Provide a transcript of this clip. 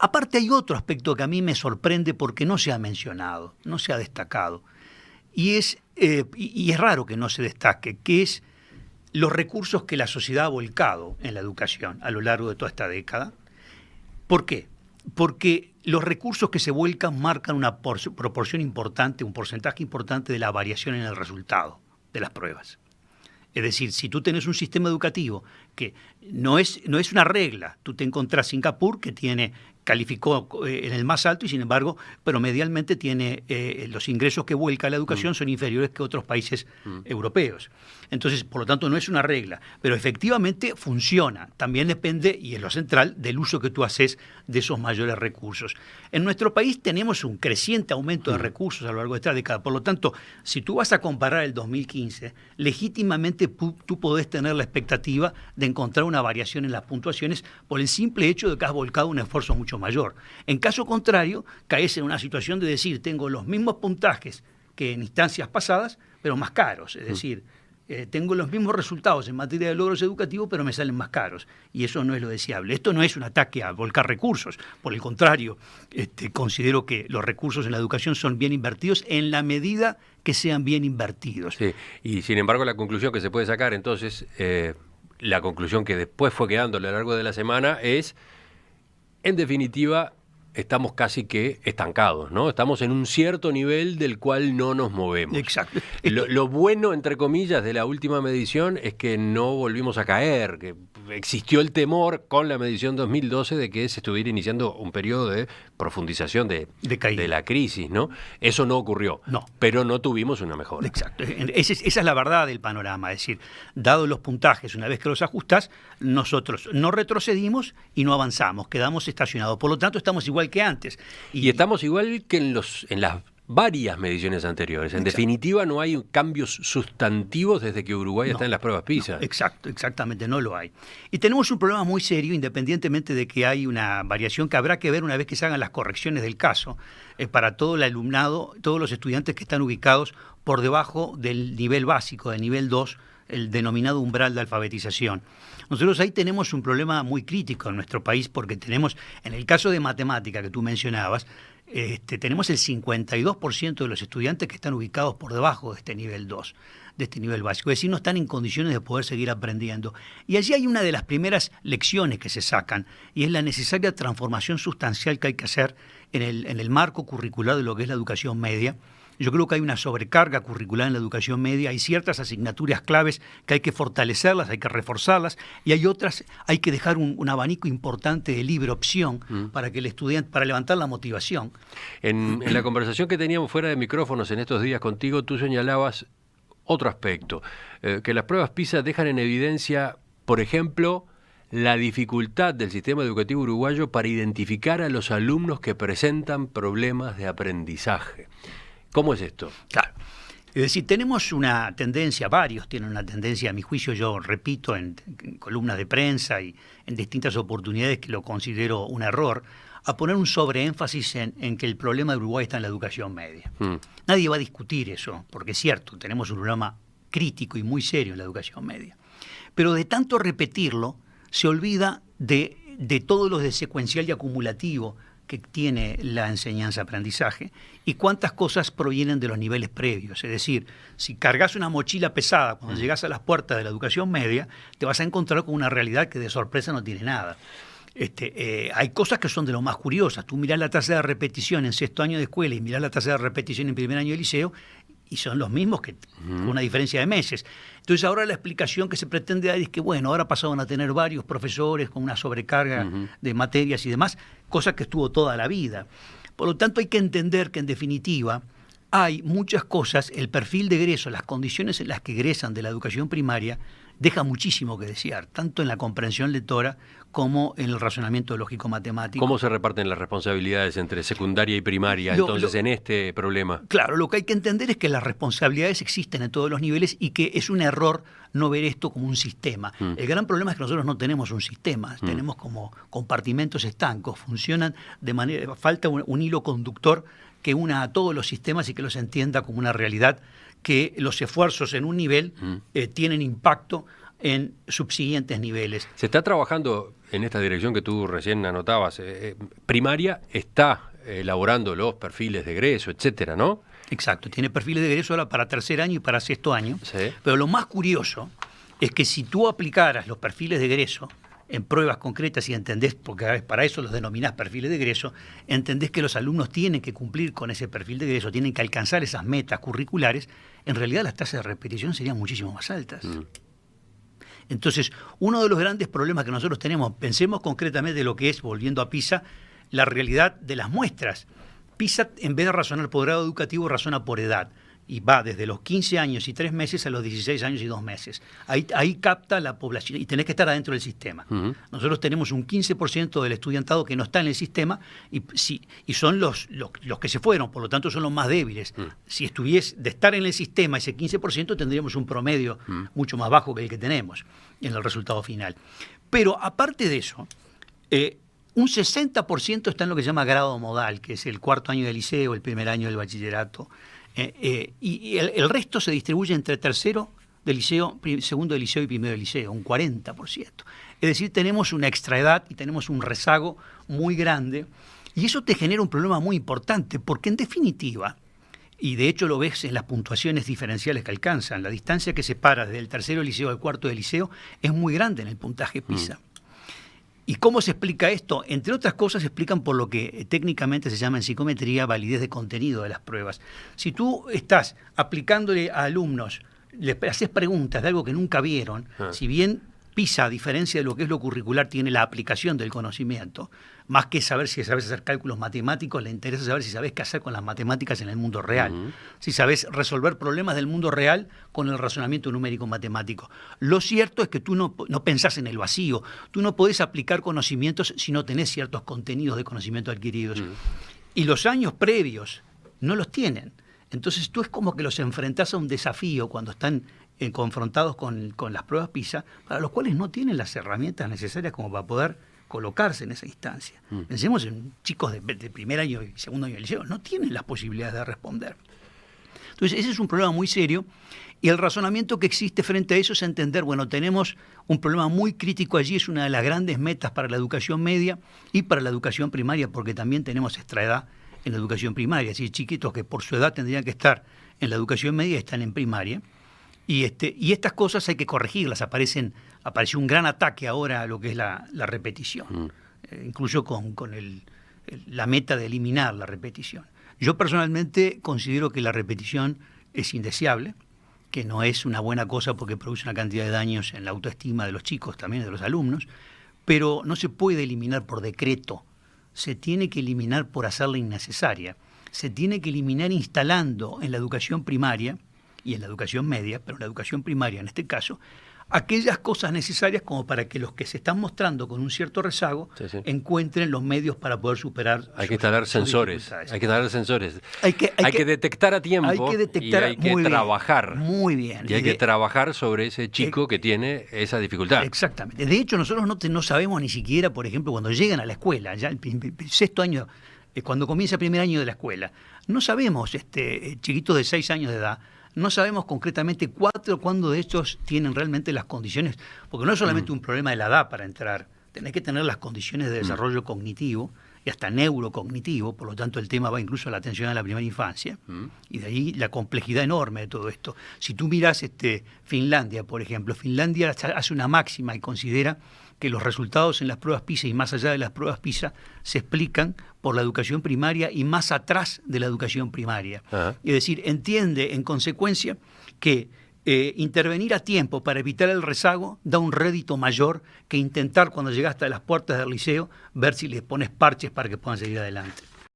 Aparte hay otro aspecto que a mí me sorprende porque no se ha mencionado, no se ha destacado, y es raro que no se destaque, que es los recursos que la sociedad ha volcado en la educación a lo largo de toda esta década. ¿Por qué? Porque los recursos que se vuelcan marcan una proporción importante, un porcentaje importante de la variación en el resultado de las pruebas. Es decir, si tú tenés un sistema educativo que no es una regla, tú te encontrás Singapur que calificó en el más alto y sin embargo promedialmente tiene los ingresos que vuelca a la educación son inferiores que otros países europeos. Entonces, por lo tanto, no es una regla, pero efectivamente funciona. También depende, y es lo central, del uso que tú haces de esos mayores recursos. En nuestro país tenemos un creciente aumento de recursos a lo largo de esta década. Por lo tanto, si tú vas a comparar el 2015, legítimamente tú podés tener la expectativa de encontrar una variación en las puntuaciones por el simple hecho de que has volcado un esfuerzo mucho mayor. En caso contrario, caes en una situación de decir, tengo los mismos puntajes que en instancias pasadas, pero más caros. Es decir, tengo los mismos resultados en materia de logros educativos, pero me salen más caros. Y eso no es lo deseable. Esto no es un ataque a volcar recursos. Por el contrario, considero que los recursos en la educación son bien invertidos en la medida que sean bien invertidos. Sí, y sin embargo la conclusión que se puede sacar entonces, la conclusión que después fue quedando a lo largo de la semana es, en definitiva, estamos casi que estancados, ¿no? Estamos en un cierto nivel del cual no nos movemos. Exacto. Lo bueno, entre comillas, de la última medición es que no volvimos a caer, que existió el temor con la medición 2012 de que se estuviera iniciando un periodo de profundización de la crisis, ¿no? Eso no ocurrió, no. Pero no tuvimos una mejora. Exacto. Esa es la verdad del panorama. Es decir, dados los puntajes, una vez que los ajustás, nosotros no retrocedimos y no avanzamos, quedamos estacionados. Por lo tanto, estamos igual que antes. Y estamos igual que en las varias mediciones anteriores. En definitiva, no hay cambios sustantivos desde que Uruguay está en las pruebas PISA. Exactamente, no lo hay. Y tenemos un problema muy serio, independientemente de que hay una variación que habrá que ver una vez que se hagan las correcciones del caso, para todo el alumnado, todos los estudiantes que están ubicados por debajo del nivel básico, del nivel 2, el denominado umbral de alfabetización. Nosotros ahí tenemos un problema muy crítico en nuestro país porque tenemos, en el caso de matemática que tú mencionabas, tenemos el 52% de los estudiantes que están ubicados por debajo de este nivel 2, de este nivel básico. Es decir, no están en condiciones de poder seguir aprendiendo. Y allí hay una de las primeras lecciones que se sacan y es la necesaria transformación sustancial que hay que hacer en el marco curricular de lo que es la educación media. Yo creo que hay una sobrecarga curricular en la educación media, hay ciertas asignaturas claves que hay que fortalecerlas, hay que reforzarlas, y hay otras, hay que dejar un abanico importante de libre opción para que el estudiante, para levantar la motivación. En la conversación que teníamos fuera de micrófonos en estos días contigo, tú señalabas otro aspecto, que las pruebas PISA dejan en evidencia, por ejemplo, la dificultad del sistema educativo uruguayo para identificar a los alumnos que presentan problemas de aprendizaje. ¿Cómo es esto? Claro. Es decir, tenemos una tendencia, varios tienen una tendencia, a mi juicio, yo repito en columnas de prensa y en distintas oportunidades que lo considero un error, a poner un sobreénfasis en que el problema de Uruguay está en la educación media. Nadie va a discutir eso, porque es cierto, tenemos un problema crítico y muy serio en la educación media. Pero de tanto repetirlo, se olvida de todo lo de secuencial y acumulativo que tiene la enseñanza-aprendizaje y cuántas cosas provienen de los niveles previos. Es decir, si cargas una mochila pesada cuando llegas a las puertas de la educación media, te vas a encontrar con una realidad que de sorpresa no tiene nada. Hay cosas que son de lo más curiosas. Tú mirás la tasa de repetición en sexto año de escuela y mirás la tasa de repetición en primer año de liceo y son los mismos, con una diferencia de meses. Entonces ahora la explicación que se pretende dar es que, bueno, ahora pasaron a tener varios profesores con una sobrecarga de materias y demás, cosa que estuvo toda la vida. Por lo tanto, hay que entender que, en definitiva, hay muchas cosas, el perfil de egreso, las condiciones en las que egresan de la educación primaria, deja muchísimo que desear, tanto en la comprensión lectora como en el razonamiento lógico-matemático. ¿Cómo se reparten las responsabilidades entre secundaria y primaria en este problema? Claro, lo que hay que entender es que las responsabilidades existen en todos los niveles y que es un error no ver esto como un sistema. El gran problema es que nosotros no tenemos un sistema, tenemos como compartimentos estancos, funcionan de manera, falta un hilo conductor que una a todos los sistemas y que los entienda como una realidad, que los esfuerzos en un nivel tienen impacto en subsiguientes niveles. Se está trabajando en esta dirección que tú recién anotabas. Primaria está elaborando los perfiles de egreso, etcétera, ¿no? Exacto, tiene perfiles de egreso ahora para tercer año y para sexto año. Sí. Pero lo más curioso es que si tú aplicaras los perfiles de egreso en pruebas concretas y entendés, porque para eso los denominás perfiles de egreso, entendés que los alumnos tienen que cumplir con ese perfil de egreso, tienen que alcanzar esas metas curriculares, en realidad las tasas de repetición serían muchísimo más altas. Entonces, uno de los grandes problemas que nosotros tenemos, pensemos concretamente de lo que es, volviendo a PISA, la realidad de las muestras. PISA, en vez de razonar por grado educativo, razona por edad. Y va desde los 15 años y 3 meses a los 16 años y 2 meses. Ahí capta la población y tenés que estar adentro del sistema. Nosotros tenemos un 15% del estudiantado que no está en el sistema y son los que se fueron, por lo tanto son los más débiles. Si estuviese de estar en el sistema ese 15%, tendríamos un promedio mucho más bajo que el que tenemos en el resultado final. Pero aparte de eso, un 60% está en lo que se llama grado modal, que es el cuarto año del liceo, el primer año del bachillerato. Y el resto se distribuye entre tercero del liceo, segundo del liceo y primero del liceo, un 40%. Es decir, tenemos una extraedad y tenemos un rezago muy grande, y eso te genera un problema muy importante, porque en definitiva, y de hecho lo ves en las puntuaciones diferenciales que alcanzan, la distancia que separa desde el tercero del liceo al cuarto del liceo es muy grande en el puntaje PISA. ¿Y cómo se explica esto? Entre otras cosas se explican por lo que técnicamente se llama en psicometría validez de contenido de las pruebas. Si tú estás aplicándole a alumnos, les haces preguntas de algo que nunca vieron, si bien PISA, a diferencia de lo que es lo curricular, tiene la aplicación del conocimiento, más que saber si sabes hacer cálculos matemáticos, le interesa saber si sabes qué hacer con las matemáticas en el mundo real, si sabes resolver problemas del mundo real con el razonamiento numérico matemático. Lo cierto es que tú no pensás en el vacío, tú no podés aplicar conocimientos si no tenés ciertos contenidos de conocimiento adquiridos. Y los años previos no los tienen. Entonces tú es como que los enfrentás a un desafío cuando están confrontados con las pruebas PISA, para los cuales no tienen las herramientas necesarias como para poder colocarse en esa instancia. Pensemos en chicos de primer año y segundo año de liceo, no tienen las posibilidades de responder. Entonces ese es un problema muy serio, y el razonamiento que existe frente a eso es entender, bueno, tenemos un problema muy crítico allí, es una de las grandes metas para la educación media y para la educación primaria, porque también tenemos extraedad en la educación primaria, es decir, chiquitos que por su edad tendrían que estar en la educación media están en primaria. Y estas cosas hay que corregirlas. Apareció un gran ataque ahora a lo que es la repetición, incluso con la meta de eliminar la repetición. Yo personalmente considero que la repetición es indeseable, que no es una buena cosa porque produce una cantidad de daños en la autoestima de los chicos, también de los alumnos, pero no se puede eliminar por decreto, se tiene que eliminar por hacerla innecesaria, se tiene que eliminar instalando en la educación primaria y en la educación media, pero en la educación primaria en este caso, aquellas cosas necesarias como para que los que se están mostrando con un cierto rezago encuentren los medios para poder superar. Hay que instalar sensores. Hay que instalar sensores. Hay que detectar a tiempo. Hay que detectar, y hay que trabajar. Muy bien. Y hay que trabajar sobre ese chico que tiene esa dificultad. Exactamente. De hecho, nosotros no sabemos ni siquiera, por ejemplo, cuando llegan a la escuela, ya el sexto año, cuando comienza el primer año de la escuela, no sabemos, chiquitos de 6 años de edad, no sabemos concretamente cuándo de estos tienen realmente las condiciones, porque no es solamente un problema de la edad para entrar, tenés que tener las condiciones de desarrollo cognitivo y hasta neurocognitivo, por lo tanto el tema va incluso a la atención a la primera infancia, y de ahí la complejidad enorme de todo esto. Si tú miras Finlandia, por ejemplo, Finlandia hace una máxima y considera que los resultados en las pruebas PISA y más allá de las pruebas PISA se explican por la educación primaria y más atrás de la educación primaria. Es decir, entiende en consecuencia que intervenir a tiempo para evitar el rezago da un rédito mayor que intentar cuando llegaste a las puertas del liceo ver si les pones parches para que puedan seguir adelante.